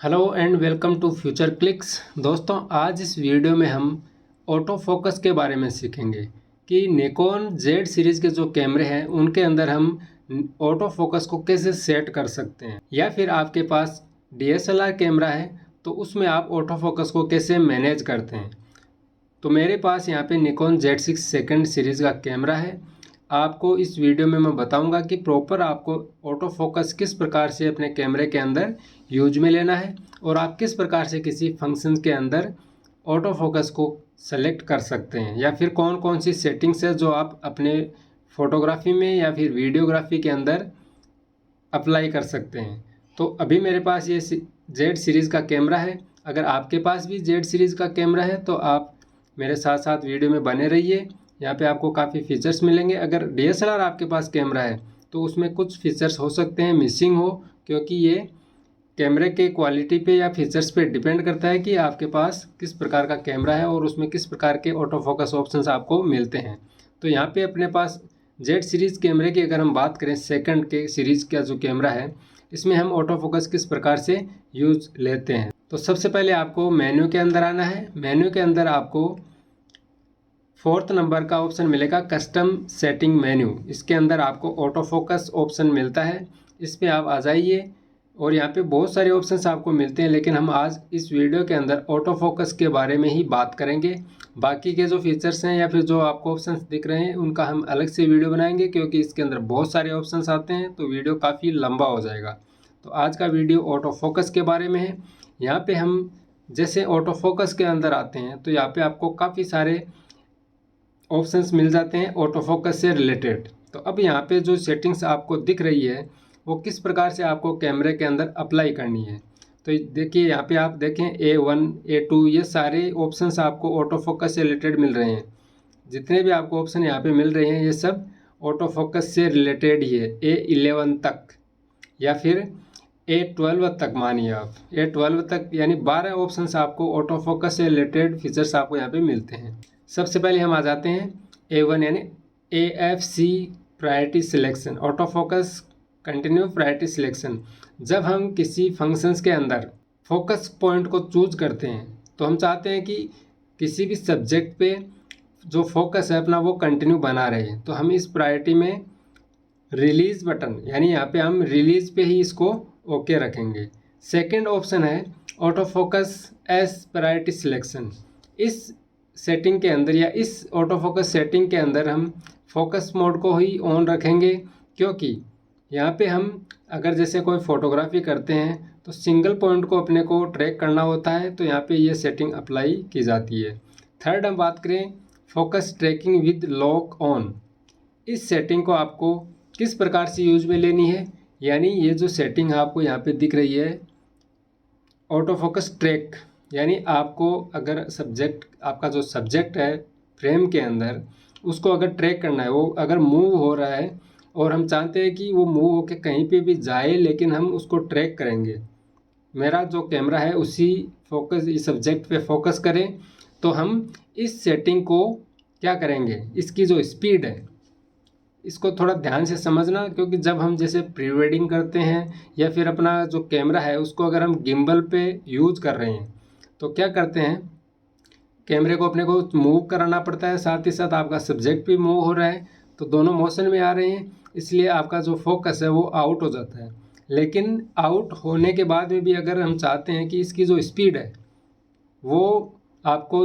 Hello and welcome to Future Clicks. दोस्तों, आज इस वीडियो में हम ऑटो फोकस के बारे में सीखेंगे कि निकॉन जेड सीरीज़ के जो कैमरे हैं उनके अंदर हम ऑटो फोकस को कैसे सेट कर सकते हैं, या फिर आपके पास डीएसएलआर कैमरा है तो उसमें आप ऑटो फोकस को कैसे मैनेज करते हैं। तो मेरे पास यहाँ पे निकॉन Z6 सेकंड सीरीज़ का कैमरा है। आपको इस वीडियो में मैं बताऊंगा कि प्रॉपर आपको ऑटो फोकस किस प्रकार से अपने कैमरे के अंदर यूज में लेना है और आप किस प्रकार से किसी फंक्शन के अंदर ऑटो फोकस को सेलेक्ट कर सकते हैं, या फिर कौन कौन सी सेटिंग्स है जो आप अपने फ़ोटोग्राफी में या फिर वीडियोग्राफी के अंदर अप्लाई कर सकते हैं। तो अभी मेरे पास ये जेड सीरीज़ का कैमरा है। अगर आपके पास भी जेड सीरीज़ का कैमरा है तो आप मेरे साथ साथ वीडियो में बने रहिए। यहाँ पे आपको काफ़ी फीचर्स मिलेंगे। अगर डीएसएलआर आपके पास कैमरा है तो उसमें कुछ फीचर्स हो सकते हैं मिसिंग हो, क्योंकि ये कैमरे के क्वालिटी पे या फीचर्स पे डिपेंड करता है कि आपके पास किस प्रकार का कैमरा है और उसमें किस प्रकार के ऑटो फोकस ऑप्शंस आपको मिलते हैं। तो यहाँ पे अपने पास जेड सीरीज़ कैमरे की अगर हम बात करें, सेकंड के सीरीज़ का जो कैमरा है इसमें हम ऑटो फोकस किस प्रकार से यूज लेते हैं। तो सबसे पहले आपको मेन्यू के अंदर आना है। मेन्यू के अंदर आपको 4th नंबर का ऑप्शन मिलेगा, कस्टम सेटिंग मेन्यू। इसके अंदर आपको ऑटो फोकस ऑप्शन मिलता है, इस पर आप आ जाइए। और यहाँ पे बहुत सारे ऑप्शंस आपको मिलते हैं, लेकिन हम आज इस वीडियो के अंदर ऑटो फोकस के बारे में ही बात करेंगे। बाकी के जो फीचर्स हैं या फिर जो आपको ऑप्शंस दिख रहे हैं उनका हम अलग से वीडियो बनाएंगे, क्योंकि इसके अंदर बहुत सारे ऑप्शंस आते हैं तो वीडियो काफ़ी लंबा हो जाएगा। तो आज का वीडियो ऑटो फोकस के बारे में है। यहाँ पे हम जैसे ऑटो फोकस के अंदर आते हैं तो यहाँ पे आपको काफ़ी सारे ऑप्शंस मिल जाते हैं ऑटो फोकस से रिलेटेड। तो अब यहाँ पे जो सेटिंग्स आपको दिख रही है वो किस प्रकार से आपको कैमरे के अंदर अप्लाई करनी है। तो देखिए, यहाँ पे आप देखें A1 A2 ये सारे ऑप्शंस आपको ऑटो फोकस से रिलेटेड मिल रहे हैं। जितने भी आपको ऑप्शन यहाँ पे मिल रहे हैं ये सब ऑटो फोकस से रिलेटेड ही है, A11 तक या फिर A12 तक। मानिए आप A12 तक, यानी 12 ऑप्शंस आपको ऑटो फोकस से रिलेटेड फीचर्स आपको यहाँ पे मिलते हैं। सबसे पहले हम आ जाते हैं A1 यानी AFC priority selection, auto focus continue priority selection. जब हम किसी फंक्शंस के अंदर फोकस पॉइंट को चूज करते हैं तो हम चाहते हैं कि किसी भी सब्जेक्ट पे जो फोकस है अपना वो कंटिन्यू बना रहे, तो हम इस प्रायोरिटी में रिलीज बटन, यानी यहाँ पे हम रिलीज पे ही इसको ओके रखेंगे। सेकंड ऑप्शन है auto focus S priority selection. इस सेटिंग के अंदर या इस ऑटो फोकस सेटिंग के अंदर हम फोकस मोड को ही ऑन रखेंगे, क्योंकि यहाँ पे हम अगर जैसे कोई फोटोग्राफी करते हैं तो सिंगल पॉइंट को अपने को ट्रैक करना होता है, तो यहाँ पे ये सेटिंग अप्लाई की जाती है। थर्ड हम बात करें focus tracking with lock on. इस सेटिंग को आपको किस प्रकार से यूज में लेनी है, यानी ये जो सेटिंग आपको यहाँ पे दिख रही है ऑटो फोकस ट्रैक, यानी आपको अगर सब्जेक्ट, आपका जो सब्जेक्ट है फ्रेम के अंदर उसको अगर ट्रैक करना है, वो अगर मूव हो रहा है और हम चाहते हैं कि वो मूव होके कहीं पे भी जाए लेकिन हम उसको ट्रैक करेंगे, मेरा जो कैमरा है उसी फोकस इस सब्जेक्ट पे फोकस करें, तो हम इस सेटिंग को क्या करेंगे, इसकी जो स्पीड है इसको थोड़ा ध्यान से समझना। क्योंकि जब हम जैसे प्री वेडिंग करते हैं या फिर अपना जो कैमरा है उसको अगर हम गिम्बल पे यूज कर रहे हैं तो क्या करते हैं, कैमरे को अपने को मूव कराना पड़ता है, साथ ही साथ आपका सब्जेक्ट भी मूव हो रहा है, तो दोनों मोशन में आ रहे हैं, इसलिए आपका जो फोकस है वो आउट हो जाता है। लेकिन आउट होने के बाद में भी अगर हम चाहते हैं कि इसकी जो स्पीड है वो आपको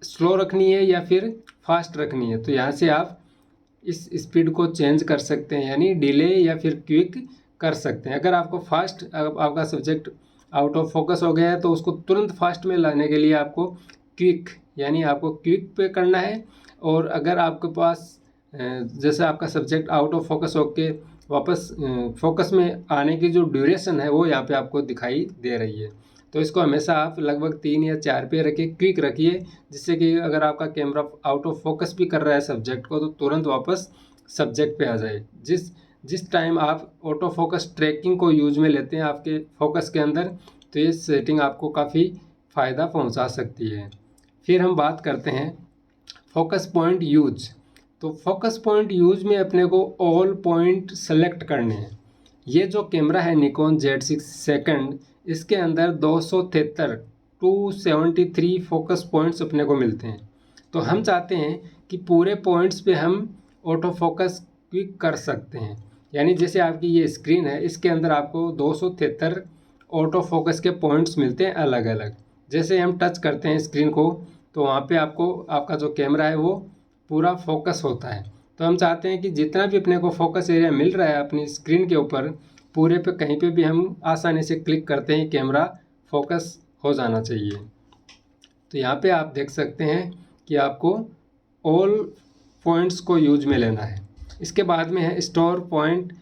स्लो रखनी है या फिर फास्ट रखनी है, तो यहाँ से आप इस स्पीड को चेंज कर सकते हैं, यानी डिले या फिर क्विक कर सकते हैं। अगर आपको फास्ट, आपका सब्जेक्ट आउट ऑफ फोकस हो गया है तो उसको तुरंत फास्ट में लाने के लिए आपको क्विक, यानी आपको क्विक पे करना है। और अगर आपके पास जैसे आपका सब्जेक्ट आउट ऑफ फोकस होके वापस फोकस में आने की जो ड्यूरेशन है वो यहाँ पे आपको दिखाई दे रही है, तो इसको हमेशा आप लगभग 3 या 4 पे रखिए, क्विक रखिए, जिससे कि अगर आपका कैमरा आउट ऑफ फोकस भी कर रहा है सब्जेक्ट को तो तुरंत वापस सब्जेक्ट पे आ जाए। जिस टाइम आप ऑटो फोकस ट्रैकिंग को यूज में लेते हैं आपके फोकस के अंदर, तो ये सेटिंग आपको काफ़ी फ़ायदा पहुंचा सकती है। फिर हम बात करते हैं फोकस पॉइंट यूज। तो फोकस पॉइंट यूज में अपने को ऑल पॉइंट सेलेक्ट करने हैं। ये जो कैमरा है निकॉन Z6 सेकंड, इसके अंदर 273 फोकस पॉइंट्स अपने को मिलते हैं। तो हम चाहते हैं कि पूरे पॉइंट्स पे हम ऑटो फोकस क्विक कर सकते हैं। यानी जैसे आपकी ये स्क्रीन है, इसके अंदर आपको 273 ऑटो फोकस के पॉइंट्स मिलते हैं अलग अलग। जैसे हम टच करते हैं स्क्रीन को तो वहाँ पे आपको आपका जो कैमरा है वो पूरा फोकस होता है। तो हम चाहते हैं कि जितना भी अपने को फोकस एरिया मिल रहा है अपनी स्क्रीन के ऊपर, पूरे पे कहीं पे भी हम आसानी से क्लिक करते हैं कैमरा फोकस हो जाना चाहिए। तो यहाँ पे आप देख सकते हैं कि आपको ऑल पॉइंट्स को यूज में लेना है। इसके बाद में है स्टोर पॉइंट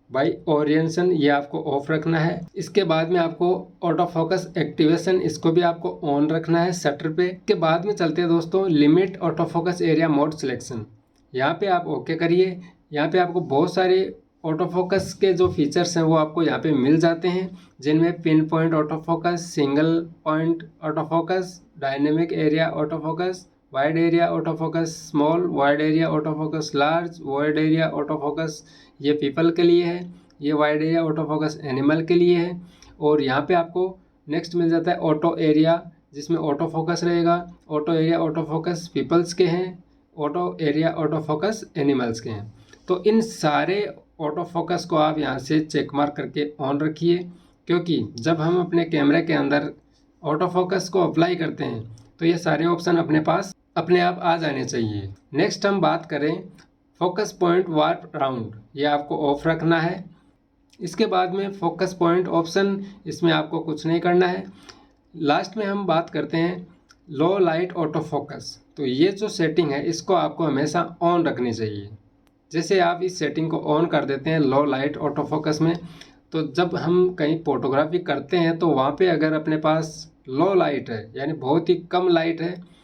बाय ओरिएंटेशन, ये आपको ऑफ रखना है। इसके बाद में आपको ऑटो फोकस एक्टिवेशन, इसको भी आपको ऑन रखना है शटर पे। के बाद में चलते हैं दोस्तों limit auto focus area mode selection, यहाँ पे आप ओके करिए। यहाँ पे आपको बहुत सारे ऑटो फोकस के जो फीचर्स हैं वो आपको यहाँ पे मिल जाते हैं, जिनमें pin point auto focus, single point auto focus, dynamic area auto focus, wide area auto focus, small wide area auto focus, large wide area auto focus, ये पीपल के लिए है। ये wide area auto focus animal के लिए है। और यहाँ पे आपको नेक्स्ट मिल जाता है ऑटो एरिया, जिसमें ऑटो फोकस रहेगा। Auto area auto focus peoples के हैं, auto area auto focus animals के हैं। तो इन सारे ऑटो फोकस को आप यहाँ से चेक मार्क करके ऑन रखिए, क्योंकि जब हम अपने कैमरे के अंदर ऑटो फोकस को अप्लाई करते हैं तो ये सारे ऑप्शन अपने पास अपने आप आ जाने चाहिए। नेक्स्ट हम बात करें फोकस पॉइंट वार्प राउंड, ये आपको ऑफ रखना है। इसके बाद में फोकस पॉइंट ऑप्शन, इसमें आपको कुछ नहीं करना है। लास्ट में हम बात करते हैं लो लाइट ऑटो फोकस, तो ये जो सेटिंग है इसको आपको हमेशा ऑन रखनी चाहिए। जैसे आप इस सेटिंग को ऑन कर देते हैं लो लाइट ऑटो फोकस में, तो जब हम कहीं फोटोग्राफी करते हैं तो वहाँ पे अगर अपने पास लो लाइट है, यानी बहुत ही कम लाइट है,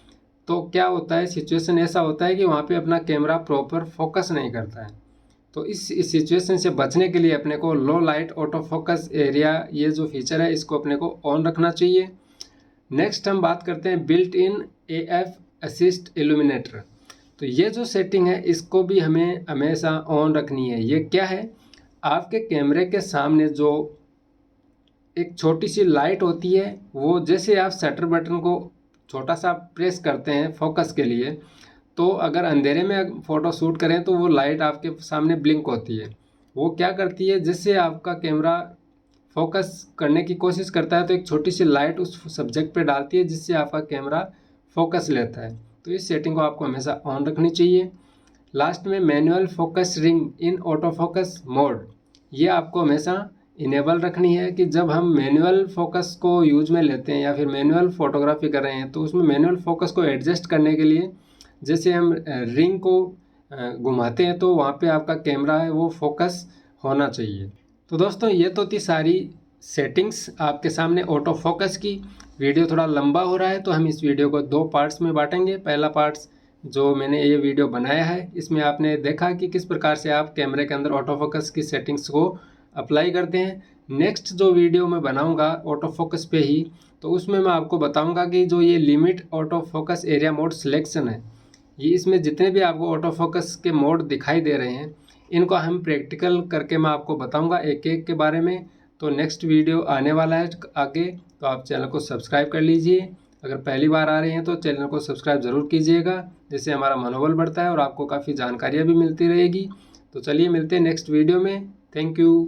तो क्या होता है, सिचुएशन ऐसा होता है कि वहाँ पे अपना कैमरा प्रॉपर फोकस नहीं करता है। तो इस सिचुएशन से बचने के लिए अपने को लो लाइट ऑटो फोकस एरिया, ये जो फीचर है इसको अपने को ऑन रखना चाहिए। नेक्स्ट हम बात करते हैं built in AF assist illuminator, तो ये जो सेटिंग है इसको भी हमें हमेशा ऑन रखनी है। ये क्या है, आपके कैमरे के सामने जो एक छोटी सी लाइट होती है, वो जैसे आप शटर बटन को छोटा सा प्रेस करते हैं फोकस के लिए, तो अगर अंधेरे में फ़ोटो शूट करें तो वो लाइट आपके सामने ब्लिंक होती है। वो क्या करती है, जिससे आपका कैमरा फोकस करने की कोशिश करता है तो एक छोटी सी लाइट उस सब्जेक्ट पे डालती है, जिससे आपका कैमरा फोकस लेता है। तो इस सेटिंग को आपको हमेशा ऑन रखनी चाहिए। लास्ट में manual focus ring in auto focus mode, ये आपको हमेशा इनेबल रखनी है कि जब हम मैनुअल फोकस को यूज में लेते हैं या फिर मैनुअल फोटोग्राफी कर रहे हैं तो उसमें मैनुअल फोकस को एडजस्ट करने के लिए जैसे हम रिंग को घुमाते हैं तो वहाँ पे आपका कैमरा है वो फोकस होना चाहिए। तो दोस्तों ये तो थी सारी सेटिंग्स आपके सामने ऑटो फोकस की। वीडियो थोड़ा लंबा हो रहा है तो हम इस वीडियो को 2 पार्ट्स में बांटेंगे। पहला पार्ट्स जो मैंने ये वीडियो बनाया है इसमें आपने देखा कि किस प्रकार से आप कैमरे के अंदर ऑटो फोकस की सेटिंग्स को अप्लाई करते हैं। नेक्स्ट जो वीडियो मैं बनाऊंगा ऑटो फोकस पे ही, तो उसमें मैं आपको बताऊंगा कि जो ये limit auto focus area mode selection है, ये इसमें जितने भी आपको ऑटो फोकस के मोड दिखाई दे रहे हैं इनको हम प्रैक्टिकल करके मैं आपको बताऊंगा एक एक के बारे में। तो नेक्स्ट वीडियो आने वाला है आगे, तो आप चैनल को सब्सक्राइब कर लीजिए। अगर पहली बार आ रहे हैं तो चैनल को सब्सक्राइब ज़रूर कीजिएगा, जिससे हमारा मनोबल बढ़ता है और आपको काफ़ी जानकारियाँ भी मिलती रहेगी। तो चलिए मिलते हैं नेक्स्ट वीडियो में। Thank you.